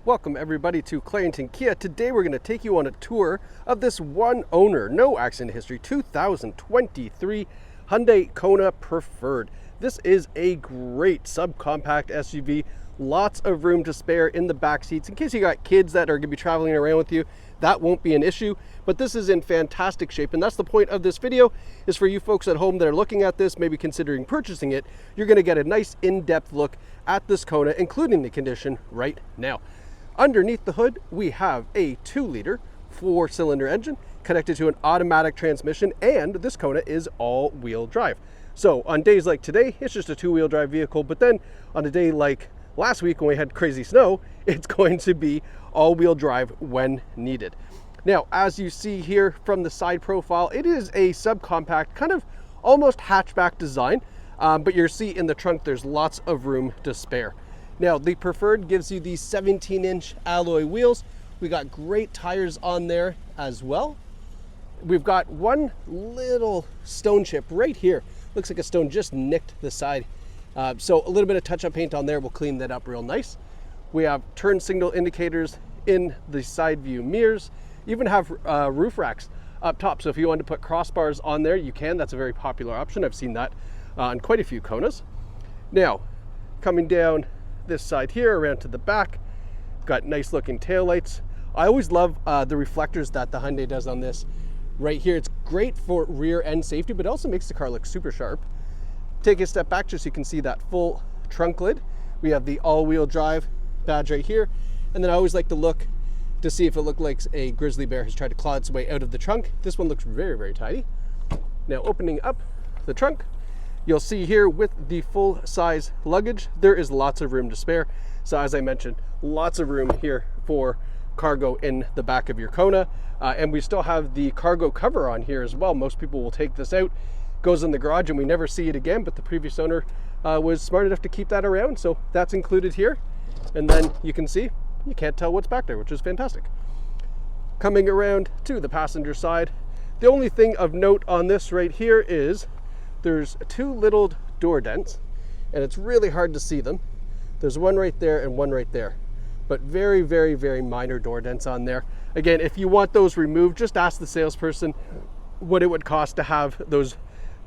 Welcome everybody to Clarington Kia. Today we're going to take you on a tour of this one owner, no accident history, 2023 Hyundai Kona Preferred. This is a great subcompact SUV, lots of room to spare in the back seats. In case you got kids that are going to be traveling around with you, that won't be an issue, but this is in fantastic shape. And that's the point of this video, is for you folks at home that are looking at this, maybe considering purchasing it, you're going to get a nice in-depth look at this Kona, including the condition right now. Underneath the hood, we have a 2-liter 4-cylinder engine connected to an automatic transmission, and this Kona is all-wheel drive. So on days like today, it's just a 2-wheel drive vehicle, but then on a day like last week when we had crazy snow, it's going to be all-wheel drive when needed. Now, as you see here from the side profile, it is a subcompact, kind of almost hatchback design, but you'll see in the trunk there's lots of room to spare. Now, the Preferred gives you these 17-inch alloy wheels. We got great tires on there as well. We've got one little stone chip right here. Looks like a stone just nicked the side. So a little bit of touch-up paint on there will clean that up real nice. We have turn signal indicators in the side view mirrors. Even have roof racks up top. So if you want to put crossbars on there, you can. That's a very popular option. I've seen that on quite a few Konas. Now, coming down this side here around to the back, got nice looking taillights. I always love the reflectors that the Hyundai does on this right here. It's great for rear end safety, but it also makes the car look super sharp. Take a step back just so you can see that full trunk lid. We have the all-wheel drive badge right here, and then I always like to look to see if it looked like a grizzly bear has tried to claw its way out of the trunk. This one looks very, very tidy. Now, opening up the trunk, you'll see here with the full size luggage, there is lots of room to spare. So as I mentioned, lots of room here for cargo in the back of your Kona. And we still have the cargo cover on here as well. Most people will take this out, goes in the garage, and we never see it again, but the previous owner was smart enough to keep that around. So that's included here. And then you can see, you can't tell what's back there, which is fantastic. Coming around to the passenger side, the only thing of note on this right here is there's 2 little door dents, and it's really hard to see them. There's one right there and one right there, but very, very, very minor door dents on there. Again, if you want those removed, just ask the salesperson what it would cost to have those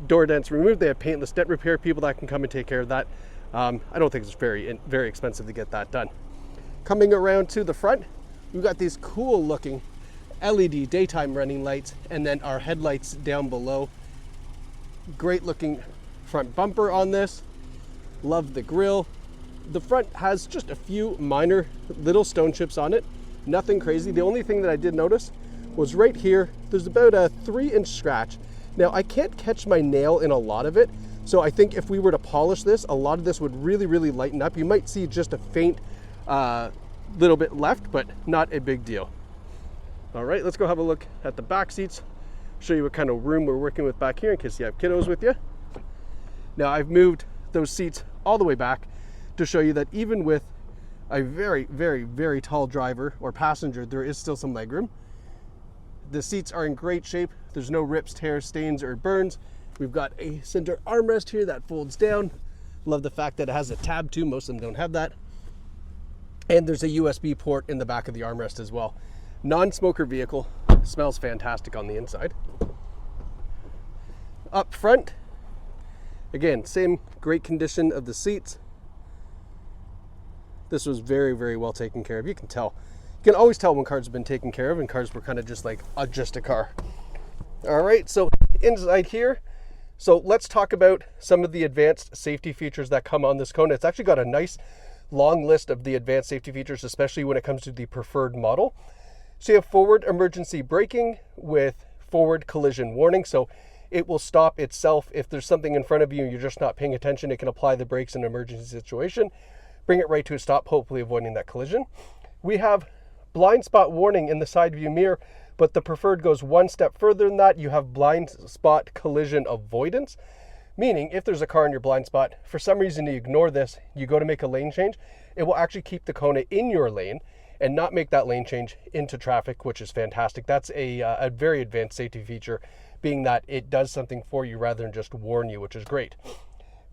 door dents removed. They have paintless dent repair people that can come and take care of that. I don't think it's very, very expensive to get that done. Coming around to the front, we've got these cool looking LED daytime running lights, and then our headlights down below. Great looking front bumper on this. Love the grille. The front has just a few minor little stone chips on it. Nothing crazy. The only thing that I did notice was right here, there's about a 3-inch scratch. Now, I can't catch my nail in a lot of it, so I think if we were to polish this, a lot of this would really, really lighten up. You might see just a faint little bit left, but not a big deal. All right, let's go have a look at the back seats. Show you what kind of room we're working with back here in case you have kiddos with you. Now, I've moved those seats all the way back to show you that even with a very, very, very tall driver or passenger, there is still some legroom. The seats are in great shape. There's no rips, tears, stains, or burns. We've got a center armrest here that folds down. Love the fact that it has a tab too. Most of them don't have that. And there's a USB port in the back of the armrest as well. Non-smoker vehicle. Smells fantastic on the inside. Up front, again, same great condition of the seats. This was very, very well taken care of. You can tell. You can always tell when cars have been taken care of and cars were kind of just like just a car. All right, so inside here, so let's talk about some of the advanced safety features that come on this Kona. It's actually got a nice long list of the advanced safety features, especially when it comes to the Preferred model. So you have forward emergency braking with forward collision warning. So it will stop itself if there's something in front of you and you're just not paying attention. It can apply the brakes in an emergency situation, bring it right to a stop, hopefully avoiding that collision. We have blind spot warning in the side view mirror, but the Preferred goes one step further than that. You have blind spot collision avoidance, meaning if there's a car in your blind spot, for some reason you ignore this, you go to make a lane change, it will actually keep the Kona in your lane and not make that lane change into traffic, which is fantastic. That's a very advanced safety feature, being that it does something for you rather than just warn you, which is great.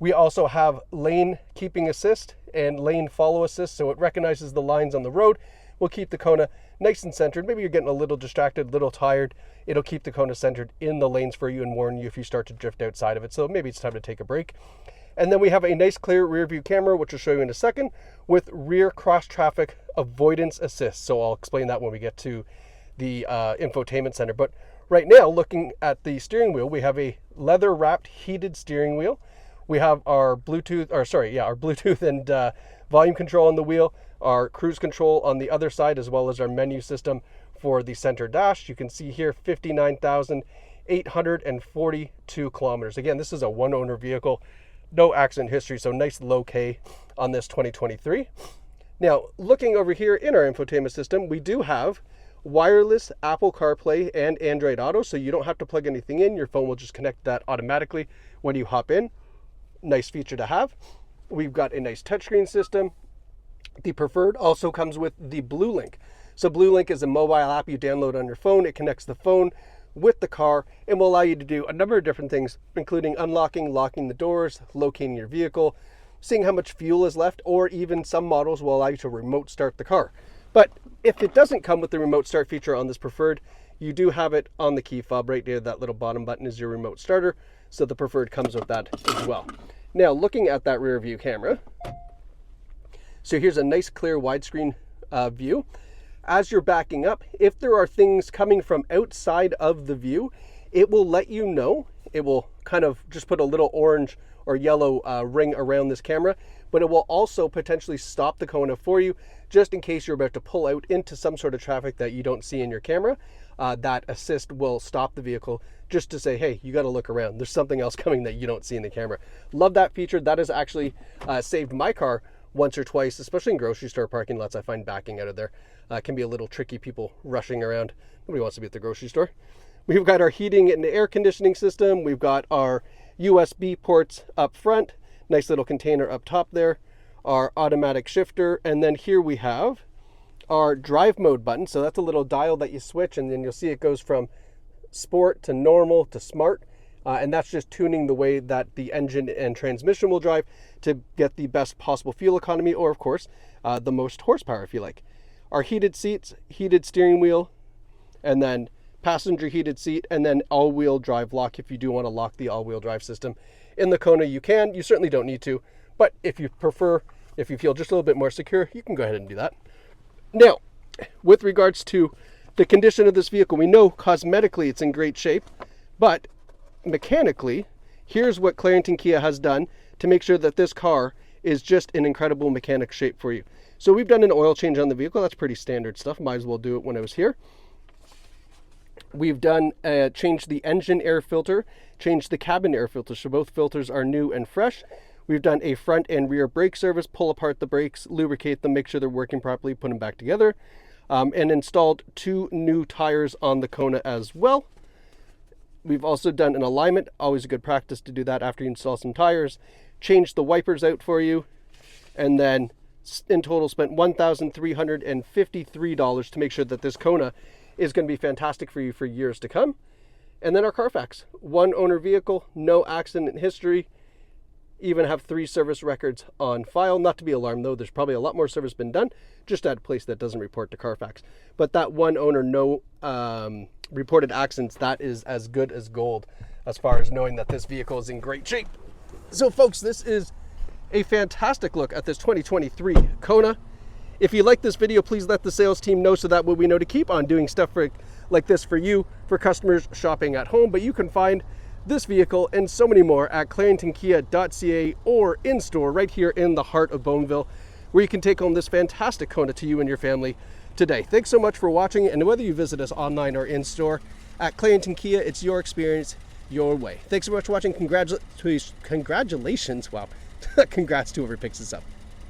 We also have lane keeping assist and lane follow assist, so it recognizes the lines on the road. We'll keep the Kona nice and centered. Maybe you're getting a little distracted, a little tired. It'll keep the Kona centered in the lanes for you and warn you if you start to drift outside of it. So maybe it's time to take a break. And then we have a nice clear rear view camera, which I'll show you in a second, with rear cross traffic avoidance assist. So I'll explain that when we get to the infotainment center. But right now, looking at the steering wheel, we have a leather wrapped heated steering wheel. We have our Bluetooth, our Bluetooth and volume control on the wheel, our cruise control on the other side, as well as our menu system for the center dash. You can see here 59,842 kilometers. Again, this is a one owner vehicle, no accident history, so nice low K on this 2023. Now, looking over here in our infotainment system, we do have wireless Apple CarPlay and Android Auto, so you don't have to plug anything in. Your phone will just connect that automatically when you hop in. Nice feature to have. We've got a nice touchscreen system. The Preferred also comes with the Blue Link. So Blue Link is a mobile app you download on your phone. It connects the phone with the car and will allow you to do a number of different things, including unlocking, locking the doors, locating your vehicle, seeing how much fuel is left, or even some models will allow you to remote start the car. But if it doesn't come with the remote start feature on this Preferred, you do have it on the key fob. Right there, that little bottom button is your remote starter. So the Preferred comes with that as well. Now, looking at that rear view camera, so here's a nice clear widescreen view. As you're backing up, if there are things coming from outside of the view, it will let you know. It will kind of just put a little orange or yellow ring around this camera, but it will also potentially stop the Kona for you, just in case you're about to pull out into some sort of traffic that you don't see in your camera. That assist will stop the vehicle just to say, hey, you got to look around. There's something else coming that you don't see in the camera. Love that feature. That has actually saved my car once or twice, especially in grocery store parking lots. I find backing out of there can be a little tricky, people rushing around. Nobody wants to be at the grocery store. We've got our heating and air conditioning system. We've got our USB ports up front, nice little container up top there, our automatic shifter, and then here we have our drive mode button. So that's a little dial that you switch, and then you'll see it goes from sport to normal to smart. And that's just tuning the way that the engine and transmission will drive to get the best possible fuel economy, or of course, the most horsepower if you like. Our heated seats, heated steering wheel, and then passenger heated seat, and then all-wheel drive lock. If you do want to lock the all-wheel drive system in the Kona, you can. You certainly don't need to, but if you prefer, if you feel just a little bit more secure, you can go ahead and do that. Now, with regards to the condition of this vehicle, we know cosmetically it's in great shape, but mechanically, here's what Clarington Kia has done to make sure that this car is just in incredible mechanic shape for you. So we've done an oil change on the vehicle. That's pretty standard stuff. Might as well do it when I was here. We've done changed the engine air filter, changed the cabin air filter, so both filters are new and fresh. We've done a front and rear brake service, pull apart the brakes, lubricate them, make sure they're working properly, put them back together, and installed 2 new tires on the Kona as well. We've also done an alignment, always a good practice to do that after you install some tires. Changed the wipers out for you, and then in total spent $1,353 to make sure that this Kona is going to be fantastic for you for years to come. And then our Carfax, 1 owner vehicle, no accident history, even have 3 service records on file. Not to be alarmed though, there's probably a lot more service been done, just at a place that doesn't report to Carfax. But that 1 owner, no reported accidents, that is as good as gold as far as knowing that this vehicle is in great shape. So folks, this is a fantastic look at this 2023 Kona. If you like this video, please let the sales team know so that way we know to keep on doing stuff like this for you, for customers shopping at home. But you can find this vehicle and so many more at claringtonkia.ca or in store right here in the heart of Boneville, where you can take home this fantastic Kona to you and your family today. Thanks so much for watching, and whether you visit us online or in store, at Clarington Kia, it's your experience, your way. Thanks so much for watching. Congratulations. Wow. Congrats to whoever picks this up.